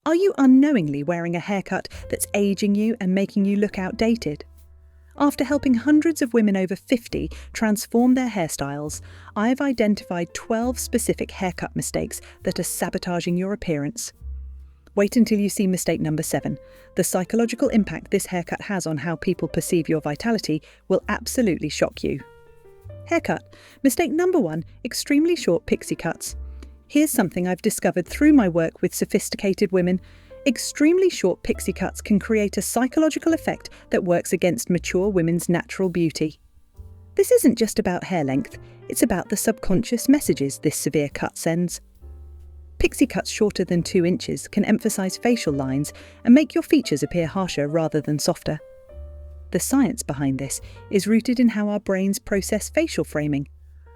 Are you unknowingly wearing a haircut that's aging you and making you look outdated? After helping hundreds of women over 50 transform their hairstyles, I've identified 12 specific haircut mistakes that are sabotaging your appearance. Wait until you see mistake number 7. The psychological impact this haircut has on how people perceive your vitality will absolutely shock you. Haircut. Mistake number 1, extremely short pixie cuts. Here's something I've discovered through my work with sophisticated women. Extremely short pixie cuts can create a psychological effect that works against mature women's natural beauty. This isn't just about hair length, it's about the subconscious messages this severe cut sends. Pixie cuts shorter than 2 inches can emphasize facial lines and make your features appear harsher rather than softer. The science behind this is rooted in how our brains process facial framing.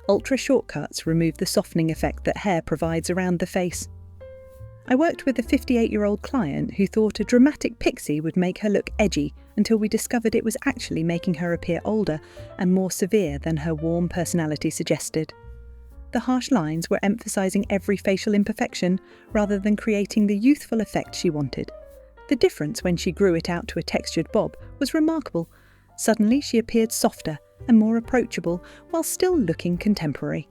Ultra-short cuts remove the softening effect that hair provides around the face. I worked with a 58-year-old client who thought a dramatic pixie would make her look edgy until we discovered it was actually making her appear older and more severe than her warm personality suggested. The harsh lines were emphasizing every facial imperfection rather than creating the youthful effect she wanted. The difference when she grew it out to a textured bob was remarkable. Suddenly she appeared softer and more approachable while still looking contemporary.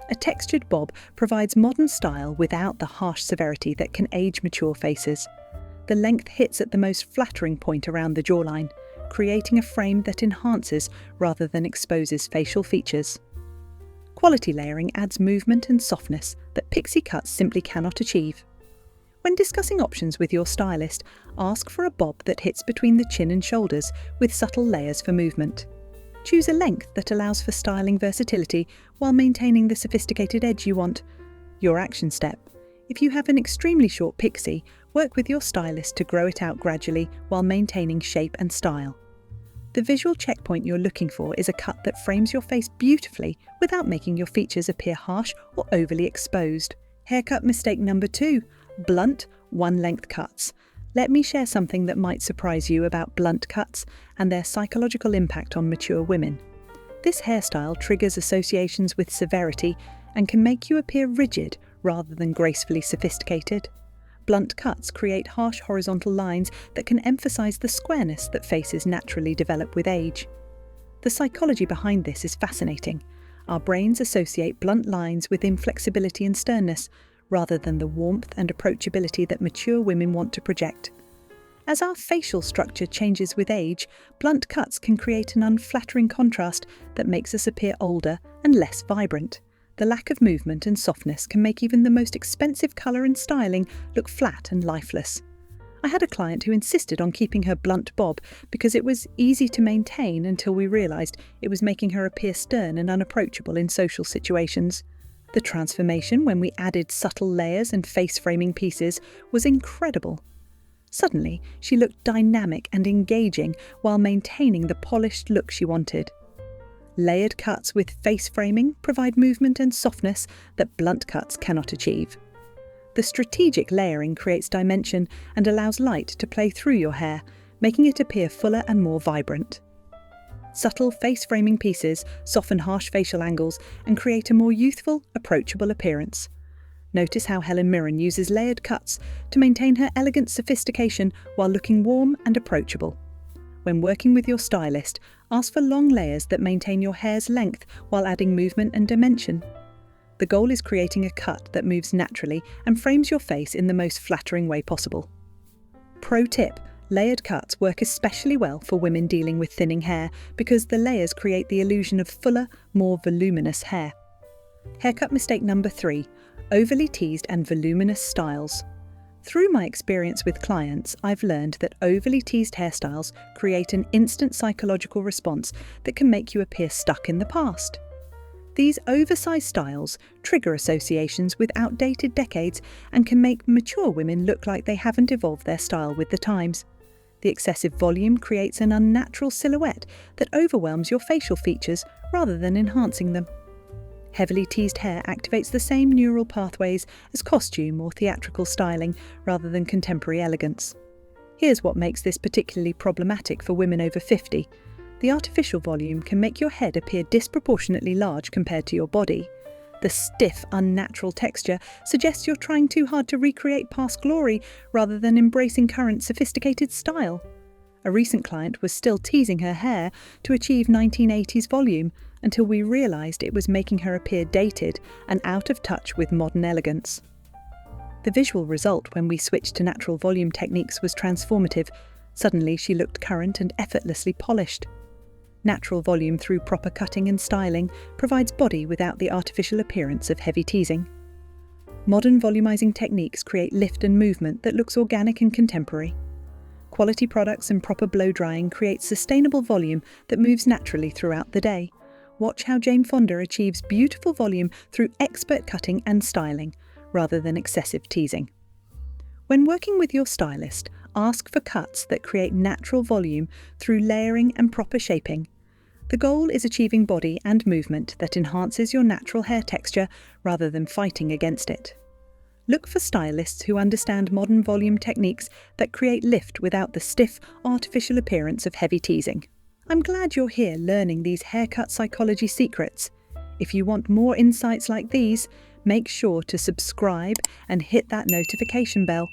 A textured bob provides modern style without the harsh severity that can age mature faces. The length hits at the most flattering point around the jawline, creating a frame that enhances rather than exposes facial features. Quality layering adds movement and softness that pixie cuts simply cannot achieve. When discussing options with your stylist, ask for a bob that hits between the chin and shoulders with subtle layers for movement. Choose a length that allows for styling versatility while maintaining the sophisticated edge you want. Your action step. If you have an extremely short pixie, work with your stylist to grow it out gradually while maintaining shape and style. The visual checkpoint you're looking for is a cut that frames your face beautifully without making your features appear harsh or overly exposed. Haircut mistake number 2. Blunt, one-length cuts. Let me share something that might surprise you about blunt cuts and their psychological impact on mature women. This hairstyle triggers associations with severity and can make you appear rigid rather than gracefully sophisticated. Blunt cuts create harsh horizontal lines that can emphasize the squareness that faces naturally develop with age. The psychology behind this is fascinating. Our brains associate blunt lines with inflexibility and sternness, rather than the warmth and approachability that mature women want to project. As our facial structure changes with age, blunt cuts can create an unflattering contrast that makes us appear older and less vibrant. The lack of movement and softness can make even the most expensive colour and styling look flat and lifeless. I had a client who insisted on keeping her blunt bob because it was easy to maintain until we realised it was making her appear stern and unapproachable in social situations. The transformation when we added subtle layers and face-framing pieces was incredible. Suddenly, she looked dynamic and engaging while maintaining the polished look she wanted. Layered cuts with face framing provide movement and softness that blunt cuts cannot achieve. The strategic layering creates dimension and allows light to play through your hair, making it appear fuller and more vibrant. Subtle face-framing pieces soften harsh facial angles and create a more youthful, approachable appearance. Notice how Helen Mirren uses layered cuts to maintain her elegant sophistication while looking warm and approachable. When working with your stylist, ask for long layers that maintain your hair's length while adding movement and dimension. The goal is creating a cut that moves naturally and frames your face in the most flattering way possible. Pro tip: layered cuts work especially well for women dealing with thinning hair because the layers create the illusion of fuller, more voluminous hair. Haircut mistake number 3. Overly teased and voluminous styles. Through my experience with clients, I've learned that overly teased hairstyles create an instant psychological response that can make you appear stuck in the past. These oversized styles trigger associations with outdated decades and can make mature women look like they haven't evolved their style with the times. The excessive volume creates an unnatural silhouette that overwhelms your facial features rather than enhancing them. Heavily teased hair activates the same neural pathways as costume or theatrical styling rather than contemporary elegance. Here's what makes this particularly problematic for women over 50. The artificial volume can make your head appear disproportionately large compared to your body. The stiff, unnatural texture suggests you're trying too hard to recreate past glory rather than embracing current sophisticated style. A recent client was still teasing her hair to achieve 1980s volume until we realised it was making her appear dated and out of touch with modern elegance. The visual result when we switched to natural volume techniques was transformative. Suddenly she looked current and effortlessly polished. Natural volume through proper cutting and styling provides body without the artificial appearance of heavy teasing. Modern volumizing techniques create lift and movement that looks organic and contemporary. Quality products and proper blow drying create sustainable volume that moves naturally throughout the day. Watch how Jane Fonda achieves beautiful volume through expert cutting and styling, rather than excessive teasing. When working with your stylist, ask for cuts that create natural volume through layering and proper shaping. The goal is achieving body and movement that enhances your natural hair texture rather than fighting against it. Look for stylists who understand modern volume techniques that create lift without the stiff, artificial appearance of heavy teasing. I'm glad you're here learning these haircut psychology secrets. If you want more insights like these, make sure to subscribe and hit that notification bell.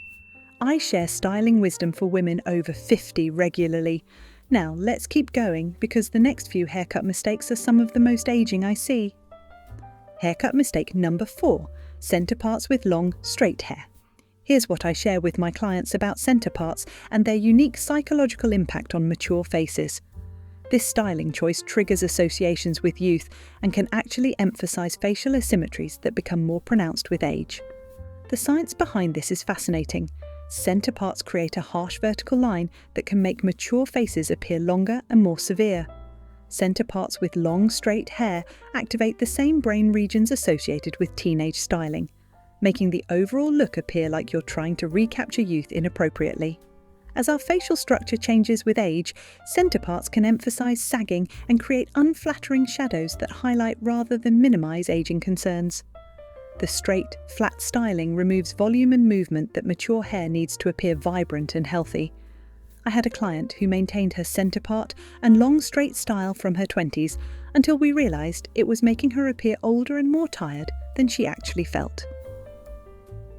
I share styling wisdom for women over 50 regularly. Now let's keep going because the next few haircut mistakes are some of the most aging I see. Haircut mistake number 4. Centre parts with long, straight hair. Here's what I share with my clients about centre parts and their unique psychological impact on mature faces. This styling choice triggers associations with youth and can actually emphasise facial asymmetries that become more pronounced with age. The science behind this is fascinating. Centre parts create a harsh vertical line that can make mature faces appear longer and more severe. Centre parts with long, straight hair activate the same brain regions associated with teenage styling, making the overall look appear like you're trying to recapture youth inappropriately. As our facial structure changes with age, centre parts can emphasise sagging and create unflattering shadows that highlight rather than minimise aging concerns. The straight, flat styling removes volume and movement that mature hair needs to appear vibrant and healthy. I had a client who maintained her centre part and long straight style from her 20s until we realised it was making her appear older and more tired than she actually felt.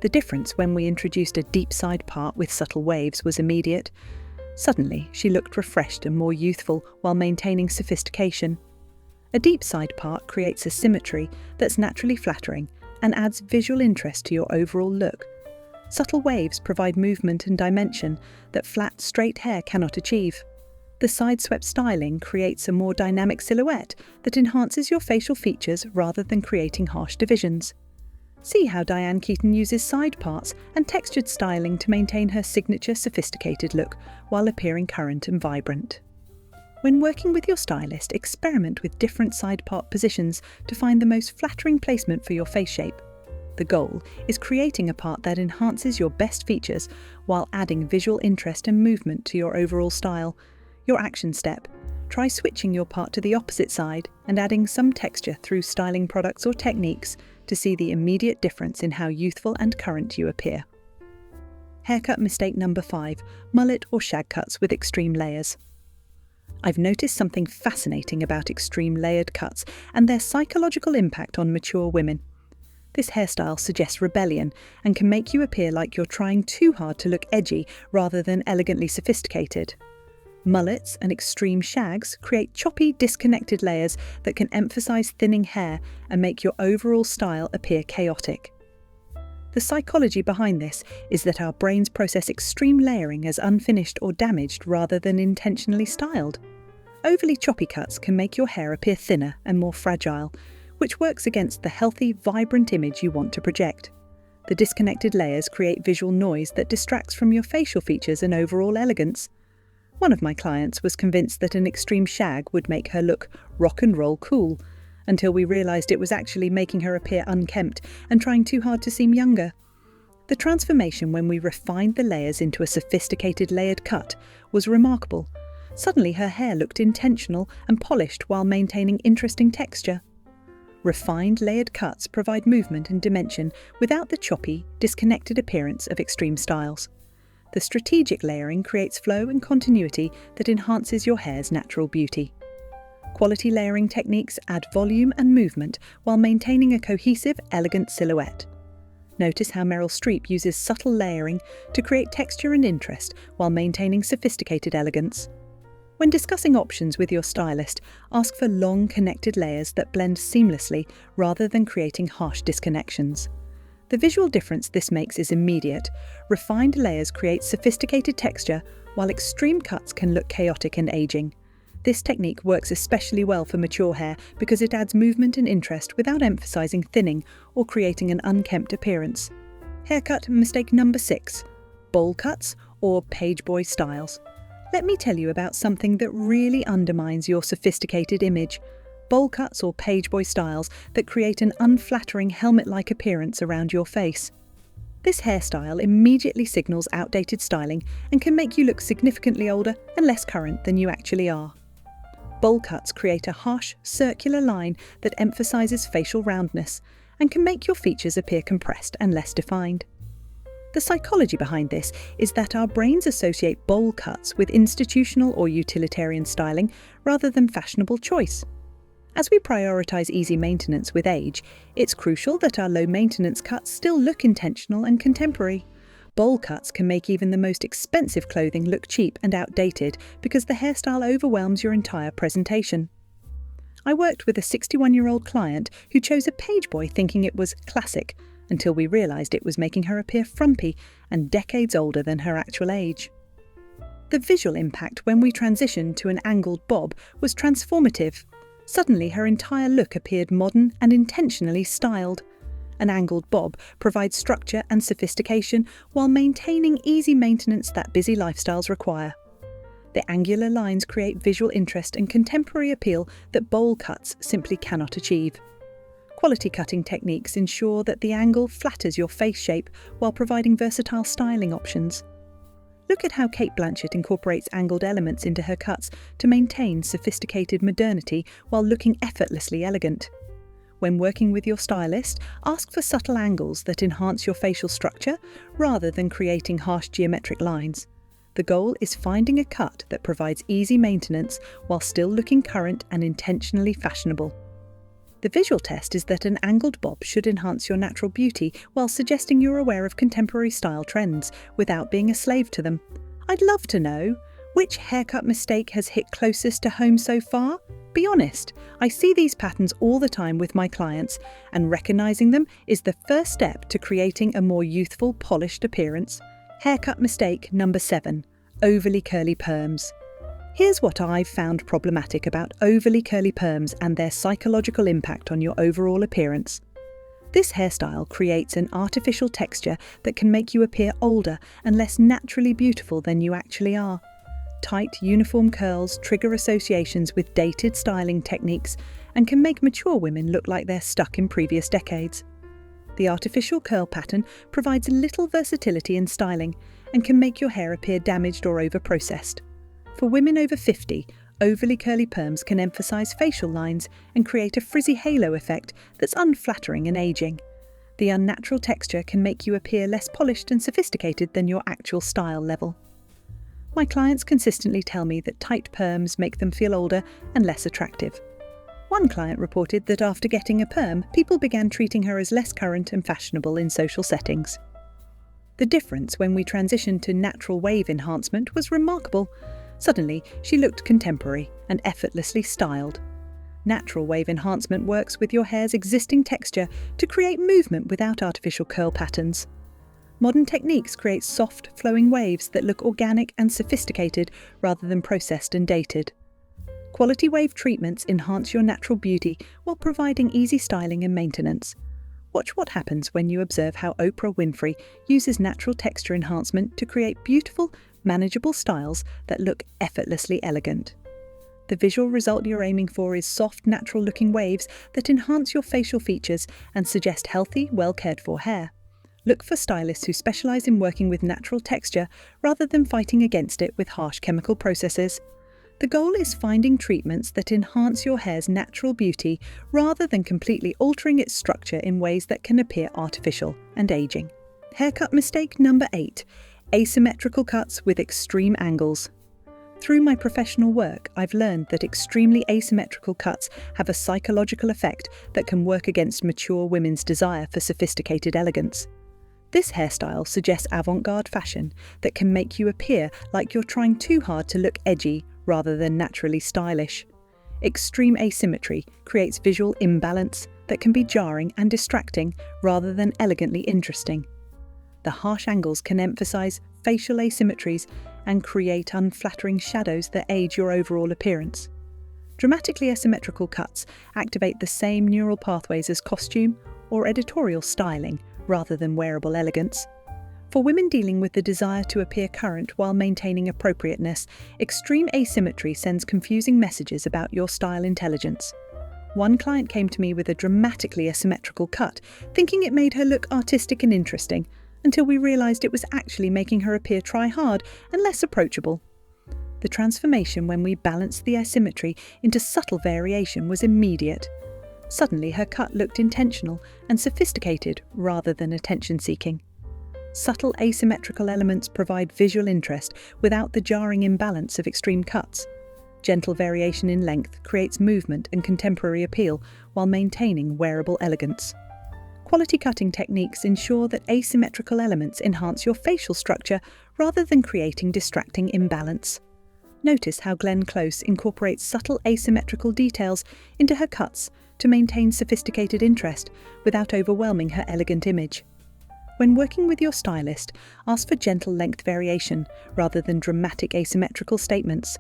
The difference when we introduced a deep side part with subtle waves was immediate. Suddenly, she looked refreshed and more youthful while maintaining sophistication. A deep side part creates a symmetry that's naturally flattering and adds visual interest to your overall look. Subtle waves provide movement and dimension that flat, straight hair cannot achieve. The side-swept styling creates a more dynamic silhouette that enhances your facial features rather than creating harsh divisions. See how Diane Keaton uses side parts and textured styling to maintain her signature sophisticated look while appearing current and vibrant. When working with your stylist, experiment with different side part positions to find the most flattering placement for your face shape. The goal is creating a part that enhances your best features while adding visual interest and movement to your overall style. Your action step: try switching your part to the opposite side and adding some texture through styling products or techniques to see the immediate difference in how youthful and current you appear. Haircut mistake number 5. Mullet or shag cuts with extreme layers. I've noticed something fascinating about extreme layered cuts and their psychological impact on mature women. This hairstyle suggests rebellion and can make you appear like you're trying too hard to look edgy rather than elegantly sophisticated. Mullets and extreme shags create choppy, disconnected layers that can emphasize thinning hair and make your overall style appear chaotic. The psychology behind this is that our brains process extreme layering as unfinished or damaged rather than intentionally styled. Overly choppy cuts can make your hair appear thinner and more fragile, which works against the healthy, vibrant image you want to project. The disconnected layers create visual noise that distracts from your facial features and overall elegance. One of my clients was convinced that an extreme shag would make her look rock and roll cool, until we realised it was actually making her appear unkempt and trying too hard to seem younger. The transformation when we refined the layers into a sophisticated layered cut was remarkable. Suddenly her hair looked intentional and polished while maintaining interesting texture. Refined layered cuts provide movement and dimension without the choppy, disconnected appearance of extreme styles. The strategic layering creates flow and continuity that enhances your hair's natural beauty. Quality layering techniques add volume and movement while maintaining a cohesive, elegant silhouette. Notice how Meryl Streep uses subtle layering to create texture and interest while maintaining sophisticated elegance. When discussing options with your stylist, ask for long, connected layers that blend seamlessly rather than creating harsh disconnections. The visual difference this makes is immediate. Refined layers create sophisticated texture, while extreme cuts can look chaotic and aging. This technique works especially well for mature hair because it adds movement and interest without emphasizing thinning or creating an unkempt appearance. Haircut mistake number 6: bowl cuts or Pageboy styles. Let me tell you about something that really undermines your sophisticated image: bowl cuts or Pageboy styles that create an unflattering helmet-like appearance around your face. This hairstyle immediately signals outdated styling and can make you look significantly older and less current than you actually are. Bowl cuts create a harsh, circular line that emphasizes facial roundness and can make your features appear compressed and less defined. The psychology behind this is that our brains associate bowl cuts with institutional or utilitarian styling rather than fashionable choice. As we prioritize easy maintenance with age, it's crucial that our low-maintenance cuts still look intentional and contemporary. Bowl cuts can make even the most expensive clothing look cheap and outdated because the hairstyle overwhelms your entire presentation. I worked with a 61-year-old client who chose a Pageboy thinking it was classic, until we realised it was making her appear frumpy and decades older than her actual age. The visual impact when we transitioned to an angled bob was transformative. Suddenly her entire look appeared modern and intentionally styled. An angled bob provides structure and sophistication while maintaining easy maintenance that busy lifestyles require. The angular lines create visual interest and contemporary appeal that bowl cuts simply cannot achieve. Quality cutting techniques ensure that the angle flatters your face shape while providing versatile styling options. Look at how Cate Blanchett incorporates angled elements into her cuts to maintain sophisticated modernity while looking effortlessly elegant. When working with your stylist, ask for subtle angles that enhance your facial structure rather than creating harsh geometric lines. The goal is finding a cut that provides easy maintenance while still looking current and intentionally fashionable. The visual test is that an angled bob should enhance your natural beauty while suggesting you're aware of contemporary style trends without being a slave to them. I'd love to know, which haircut mistake has hit closest to home so far? Be honest, I see these patterns all the time with my clients, and recognizing them is the first step to creating a more youthful, polished appearance. Haircut mistake number 7: overly curly perms. Here's what I've found problematic about overly curly perms and their psychological impact on your overall appearance. This hairstyle creates an artificial texture that can make you appear older and less naturally beautiful than you actually are. Tight, uniform curls trigger associations with dated styling techniques and can make mature women look like they're stuck in previous decades. The artificial curl pattern provides little versatility in styling and can make your hair appear damaged or over-processed. For women over 50, overly curly perms can emphasize facial lines and create a frizzy halo effect that's unflattering and aging. The unnatural texture can make you appear less polished and sophisticated than your actual style level. My clients consistently tell me that tight perms make them feel older and less attractive. One client reported that after getting a perm, people began treating her as less current and fashionable in social settings. The difference when we transitioned to natural wave enhancement was remarkable. Suddenly, she looked contemporary and effortlessly styled. Natural wave enhancement works with your hair's existing texture to create movement without artificial curl patterns. Modern techniques create soft, flowing waves that look organic and sophisticated rather than processed and dated. Quality wave treatments enhance your natural beauty while providing easy styling and maintenance. Watch what happens when you observe how Oprah Winfrey uses natural texture enhancement to create beautiful, manageable styles that look effortlessly elegant. The visual result you're aiming for is soft, natural-looking waves that enhance your facial features and suggest healthy, well-cared-for hair. Look for stylists who specialize in working with natural texture rather than fighting against it with harsh chemical processes. The goal is finding treatments that enhance your hair's natural beauty rather than completely altering its structure in ways that can appear artificial and aging. Haircut mistake number 8: asymmetrical cuts with extreme angles. Through my professional work, I've learned that extremely asymmetrical cuts have a psychological effect that can work against mature women's desire for sophisticated elegance. This hairstyle suggests avant-garde fashion that can make you appear like you're trying too hard to look edgy rather than naturally stylish. Extreme asymmetry creates visual imbalance that can be jarring and distracting rather than elegantly interesting. The harsh angles can emphasize facial asymmetries and create unflattering shadows that age your overall appearance. Dramatically asymmetrical cuts activate the same neural pathways as costume or editorial styling rather than wearable elegance. For women dealing with the desire to appear current while maintaining appropriateness, extreme asymmetry sends confusing messages about your style intelligence. One client came to me with a dramatically asymmetrical cut, thinking it made her look artistic and interesting, until we realised it was actually making her appear try-hard and less approachable. The transformation when we balanced the asymmetry into subtle variation was immediate. Suddenly her cut looked intentional and sophisticated rather than attention-seeking. Subtle asymmetrical elements provide visual interest without the jarring imbalance of extreme cuts. Gentle variation in length creates movement and contemporary appeal while maintaining wearable elegance. Quality cutting techniques ensure that asymmetrical elements enhance your facial structure rather than creating distracting imbalance. Notice how Glenn Close incorporates subtle asymmetrical details into her cuts to maintain sophisticated interest without overwhelming her elegant image. When working with your stylist, ask for gentle length variation rather than dramatic asymmetrical statements.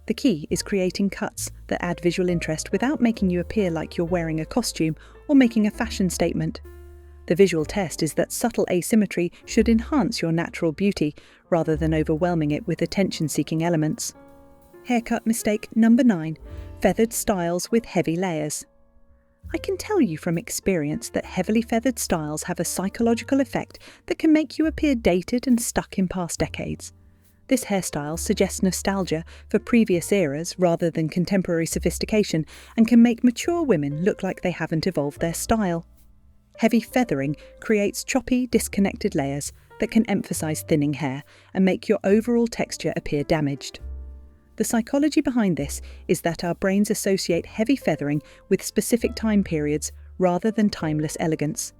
The key is creating cuts that add visual interest without making you appear like you're wearing a costume or making a fashion statement. The visual test is that subtle asymmetry should enhance your natural beauty rather than overwhelming it with attention-seeking elements. Haircut mistake number 9. Feathered styles with heavy layers. I can tell you from experience that heavily feathered styles have a psychological effect that can make you appear dated and stuck in past decades. This hairstyle suggests nostalgia for previous eras rather than contemporary sophistication and can make mature women look like they haven't evolved their style. Heavy feathering creates choppy, disconnected layers that can emphasize thinning hair and make your overall texture appear damaged. The psychology behind this is that our brains associate heavy feathering with specific time periods rather than timeless elegance.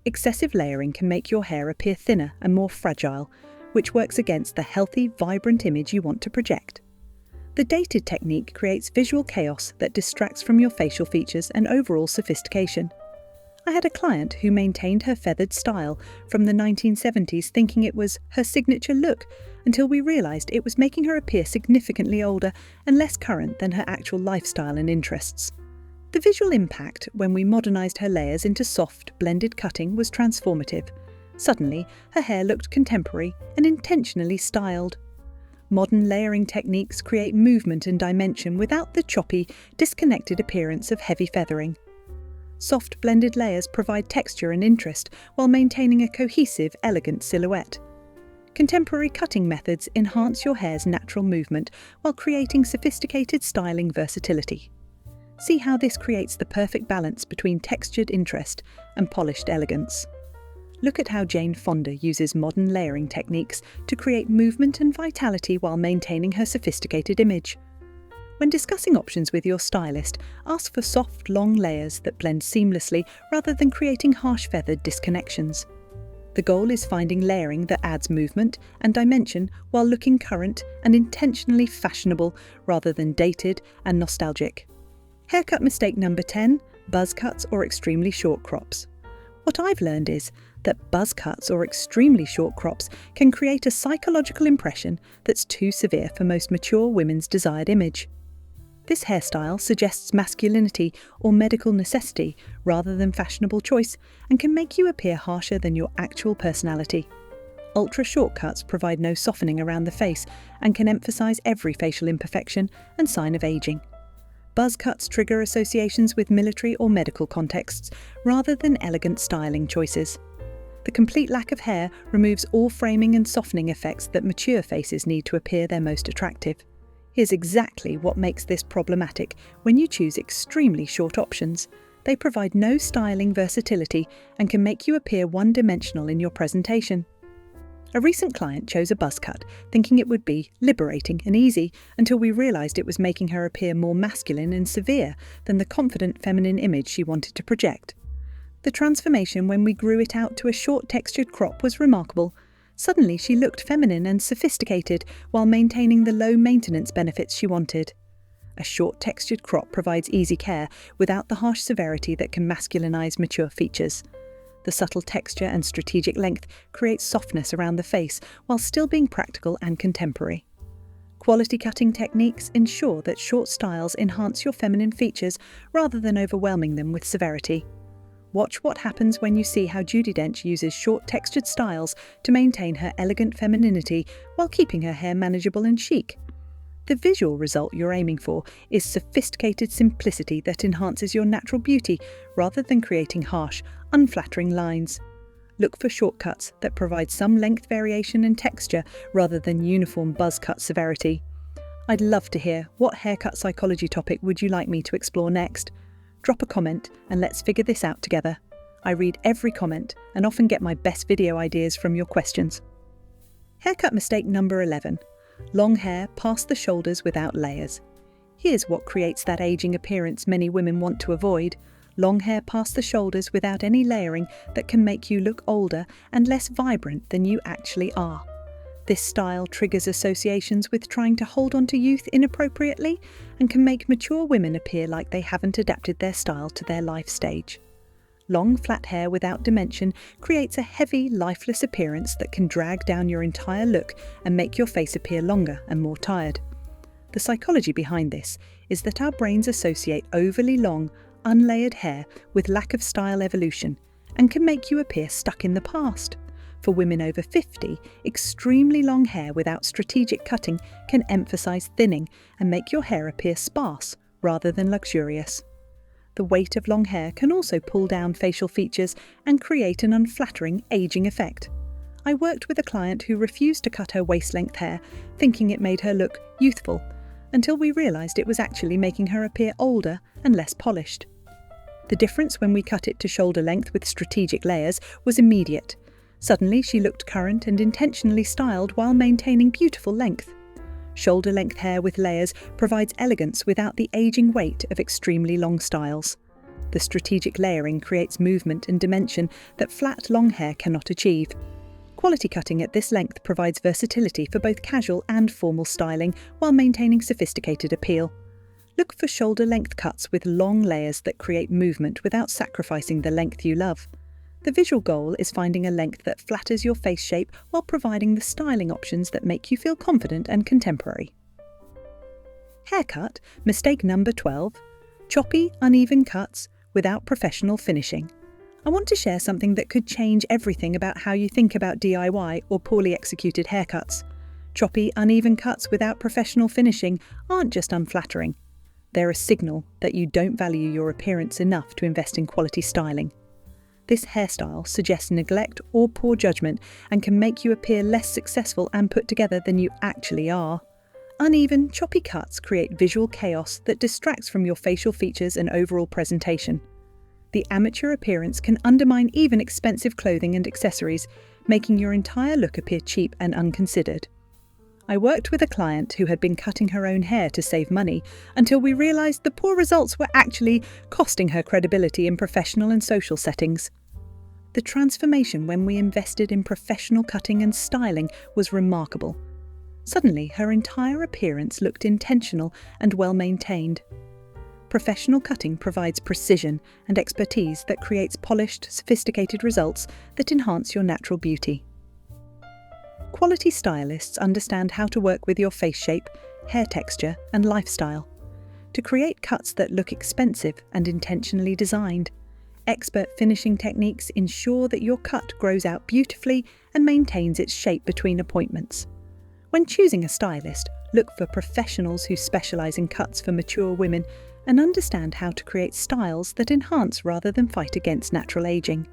Excessive layering can make your hair appear thinner and more fragile, which works against the healthy, vibrant image you want to project. The dated technique creates visual chaos that distracts from your facial features and overall sophistication. I had a client who maintained her feathered style from the 1970s thinking it was her signature look, until we realised it was making her appear significantly older and less current than her actual lifestyle and interests. The visual impact when we modernised her layers into soft, blended cutting was transformative. Suddenly, her hair looked contemporary and intentionally styled. Modern layering techniques create movement and dimension without the choppy, disconnected appearance of heavy feathering. Soft blended layers provide texture and interest while maintaining a cohesive, elegant silhouette. Contemporary cutting methods enhance your hair's natural movement while creating sophisticated styling versatility. See how this creates the perfect balance between textured interest and polished elegance. Look at how Jane Fonda uses modern layering techniques to create movement and vitality while maintaining her sophisticated image. When discussing options with your stylist, ask for soft, long layers that blend seamlessly rather than creating harsh feathered disconnections. The goal is finding layering that adds movement and dimension while looking current and intentionally fashionable rather than dated and nostalgic. Haircut mistake number 10, buzz cuts or extremely short crops. What I've learned is that buzz cuts or extremely short crops can create a psychological impression that's too severe for most mature women's desired image. This hairstyle suggests masculinity or medical necessity rather than fashionable choice and can make you appear harsher than your actual personality. Ultra short cuts provide no softening around the face and can emphasize every facial imperfection and sign of aging. Buzz cuts trigger associations with military or medical contexts rather than elegant styling choices. The complete lack of hair removes all framing and softening effects that mature faces need to appear their most attractive. Here's exactly what makes this problematic when you choose extremely short options. They provide no styling versatility and can make you appear one-dimensional in your presentation. A recent client chose a buzz cut, thinking it would be liberating and easy, until we realised it was making her appear more masculine and severe than the confident feminine image she wanted to project. The transformation when we grew it out to a short textured crop was remarkable. Suddenly she looked feminine and sophisticated while maintaining the low maintenance benefits she wanted. A short textured crop provides easy care without the harsh severity that can masculinize mature features. The subtle texture and strategic length create softness around the face while still being practical and contemporary. Quality cutting techniques ensure that short styles enhance your feminine features rather than overwhelming them with severity. Watch what happens when you see how Judi Dench uses short textured styles to maintain her elegant femininity while keeping her hair manageable and chic. The visual result you're aiming for is sophisticated simplicity that enhances your natural beauty rather than creating harsh, unflattering lines. Look for shortcuts that provide some length variation and texture rather than uniform buzz cut severity. I'd love to hear what haircut psychology topic would you like me to explore next. Drop a comment and let's figure this out together. I read every comment and often get my best video ideas from your questions. Haircut mistake number 11. Long hair past the shoulders without layers. Here's what creates that aging appearance many women want to avoid. Long hair past the shoulders without any layering that can make you look older and less vibrant than you actually are. This style triggers associations with trying to hold on to youth inappropriately and can make mature women appear like they haven't adapted their style to their life stage. Long, flat hair without dimension creates a heavy, lifeless appearance that can drag down your entire look and make your face appear longer and more tired. The psychology behind this is that our brains associate overly long, unlayered hair with lack of style evolution and can make you appear stuck in the past. For women over 50, extremely long hair without strategic cutting can emphasize thinning and make your hair appear sparse rather than luxurious. The weight of long hair can also pull down facial features and create an unflattering aging effect. I worked with a client who refused to cut her waist-length hair, thinking it made her look youthful, until we realised it was actually making her appear older and less polished. The difference when we cut it to shoulder length with strategic layers was immediate. Suddenly she looked current and intentionally styled while maintaining beautiful length. Shoulder-length hair with layers provides elegance without the aging weight of extremely long styles. The strategic layering creates movement and dimension that flat, long hair cannot achieve. Quality cutting at this length provides versatility for both casual and formal styling while maintaining sophisticated appeal. Look for shoulder-length cuts with long layers that create movement without sacrificing the length you love. The visual goal is finding a length that flatters your face shape while providing the styling options that make you feel confident and contemporary. Haircut mistake number 12. Choppy, uneven cuts without professional finishing. I want to share something that could change everything about how you think about DIY or poorly executed haircuts. Choppy, uneven cuts without professional finishing aren't just unflattering. They're a signal that you don't value your appearance enough to invest in quality styling. This hairstyle suggests neglect or poor judgment and can make you appear less successful and put together than you actually are. Uneven, choppy cuts create visual chaos that distracts from your facial features and overall presentation. The amateur appearance can undermine even expensive clothing and accessories, making your entire look appear cheap and unconsidered. I worked with a client who had been cutting her own hair to save money until we realised the poor results were actually costing her credibility in professional and social settings. The transformation when we invested in professional cutting and styling was remarkable. Suddenly, her entire appearance looked intentional and well-maintained. Professional cutting provides precision and expertise that creates polished, sophisticated results that enhance your natural beauty. Quality stylists understand how to work with your face shape, hair texture, and lifestyle to create cuts that look expensive and intentionally designed. Expert finishing techniques ensure that your cut grows out beautifully and maintains its shape between appointments. When choosing a stylist, look for professionals who specialise in cuts for mature women and understand how to create styles that enhance rather than fight against natural aging.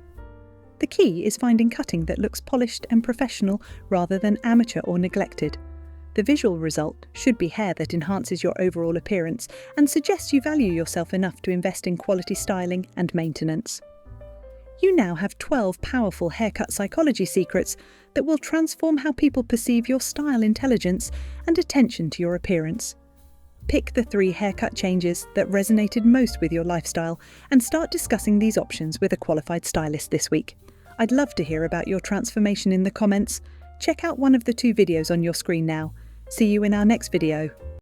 The key is finding cutting that looks polished and professional rather than amateur or neglected. The visual result should be hair that enhances your overall appearance and suggests you value yourself enough to invest in quality styling and maintenance. You now have 12 powerful haircut psychology secrets that will transform how people perceive your style intelligence and attention to your appearance. Pick the 3 haircut changes that resonated most with your lifestyle and start discussing these options with a qualified stylist this week. I'd love to hear about your transformation in the comments. Check out one of the 2 videos on your screen now. See you in our next video.